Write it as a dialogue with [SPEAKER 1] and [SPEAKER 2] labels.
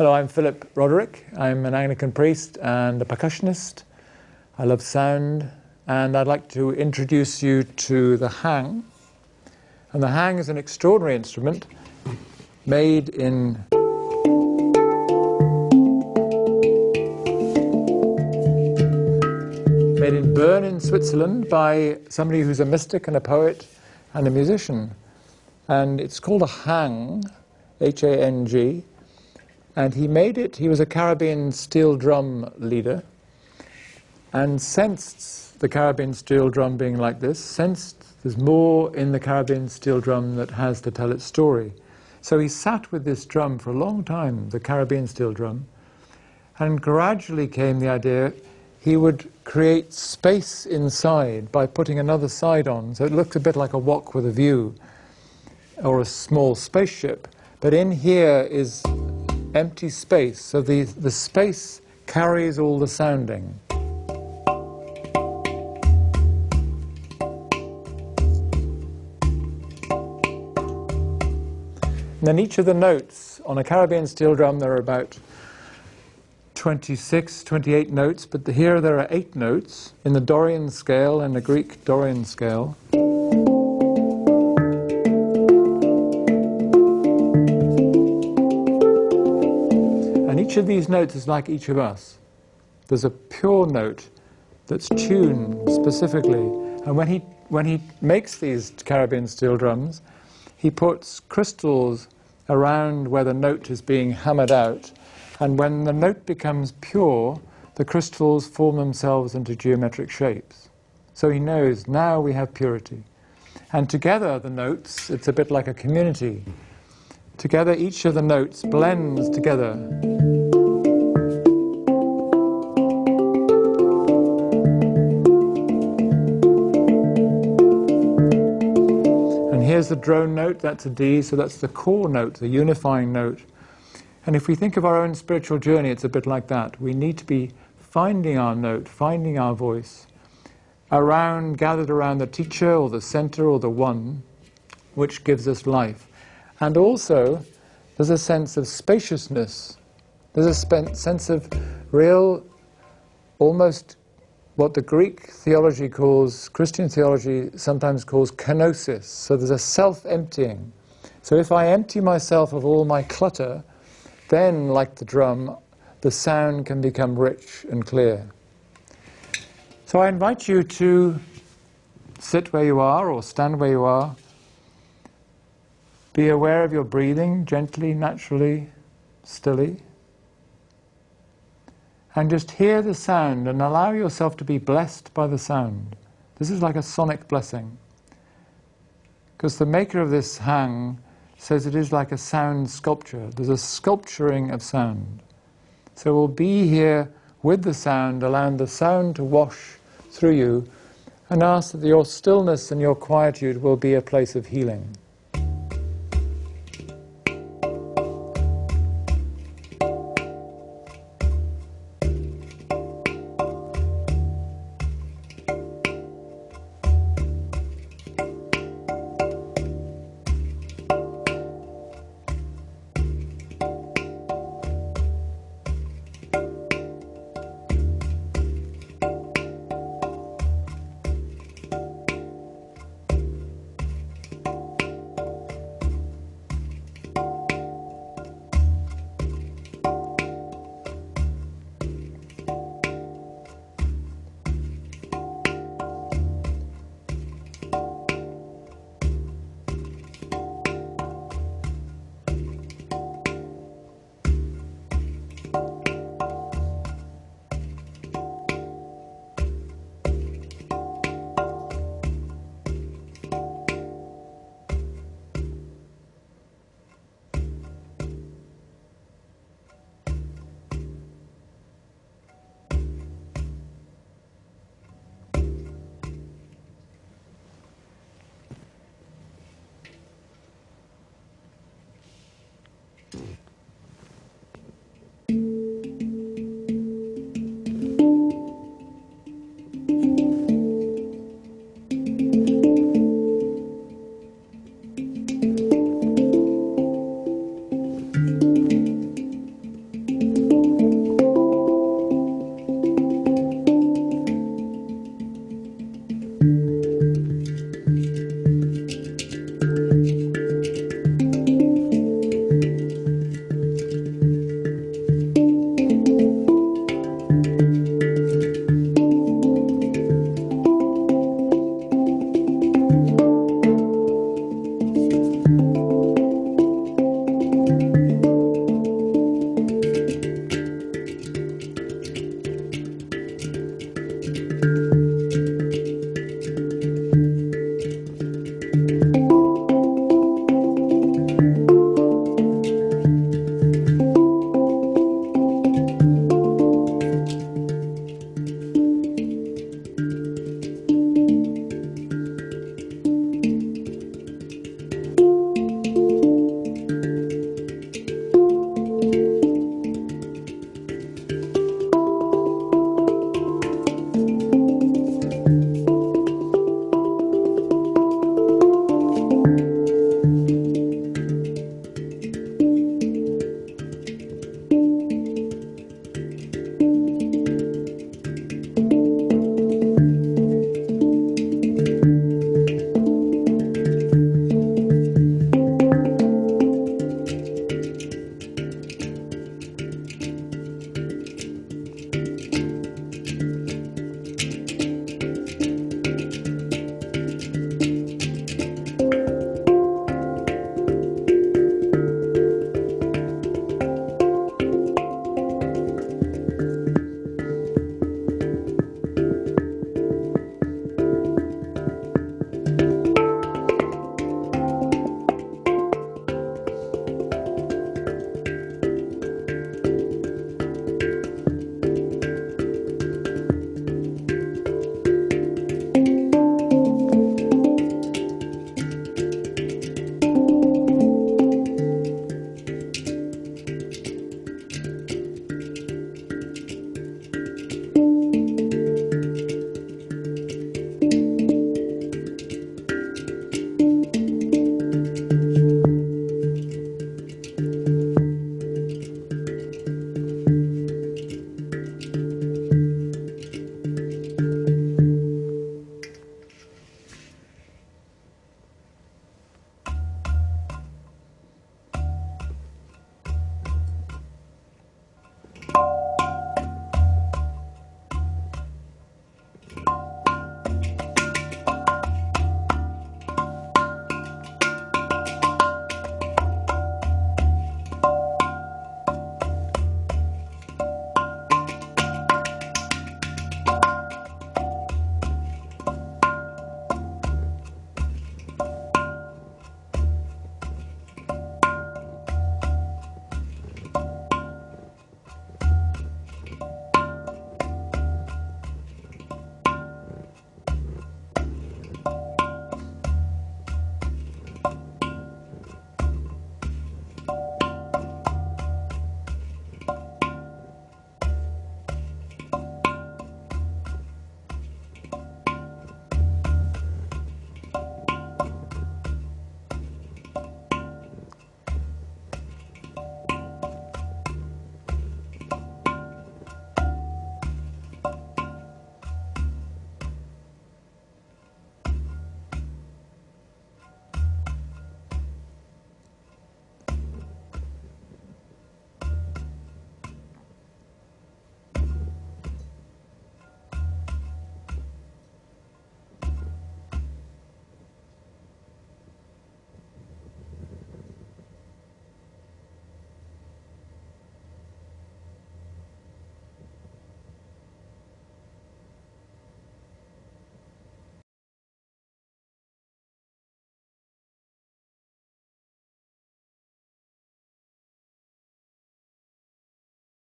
[SPEAKER 1] Hello, I'm Philip Roderick. I'm an Anglican priest and a percussionist. I love sound, and I'd like to introduce you to the hang. And the hang is an extraordinary instrument made in Bern in Switzerland by somebody who's a mystic and a poet and a musician. And it's called a hang, H-A-N-G. And he made it, he was a Caribbean steel drum leader, and sensed the Caribbean steel drum being like this, sensed there's more in the Caribbean steel drum that has to tell its story. So he sat with this drum for a long time, the Caribbean steel drum, and gradually came the idea he would create space inside by putting another side on, so it looks a bit like a wok with a view, or a small spaceship. But in here is empty space, so the space carries all the sounding. And then each of the notes, on a Caribbean steel drum there are about 26, 28 notes, but here there are 8 notes in the Dorian scale and the Greek Dorian scale. Each of these notes is like each of us. There's a pure note that's tuned specifically. And when he makes these Caribbean steel drums, he puts crystals around where the note is being hammered out. And when the note becomes pure, the crystals form themselves into geometric shapes. So he knows, now we have purity. And together, the notes, it's a bit like a community. Together, each of the notes blends together. Here's the drone note, that's a D, so that's the core note, the unifying note. And if we think of our own spiritual journey, it's a bit like that. We need to be finding our note, finding our voice, gathered around the teacher or the center or the one, which gives us life. And also, there's a sense of spaciousness. There's a sense of real, almost what the Greek theology calls, Christian theology sometimes calls kenosis. So there's a self-emptying. So if I empty myself of all my clutter, then, like the drum, the sound can become rich and clear. So I invite you to sit where you are or stand where you are. Be aware of your breathing, gently, naturally, stilly. And just hear the sound and allow yourself to be blessed by the sound. This is like a sonic blessing. Because the maker of this hang says it is like a sound sculpture. There's a sculpturing of sound. So we'll be here with the sound, allowing the sound to wash through you, and ask that your stillness and your quietude will be a place of healing.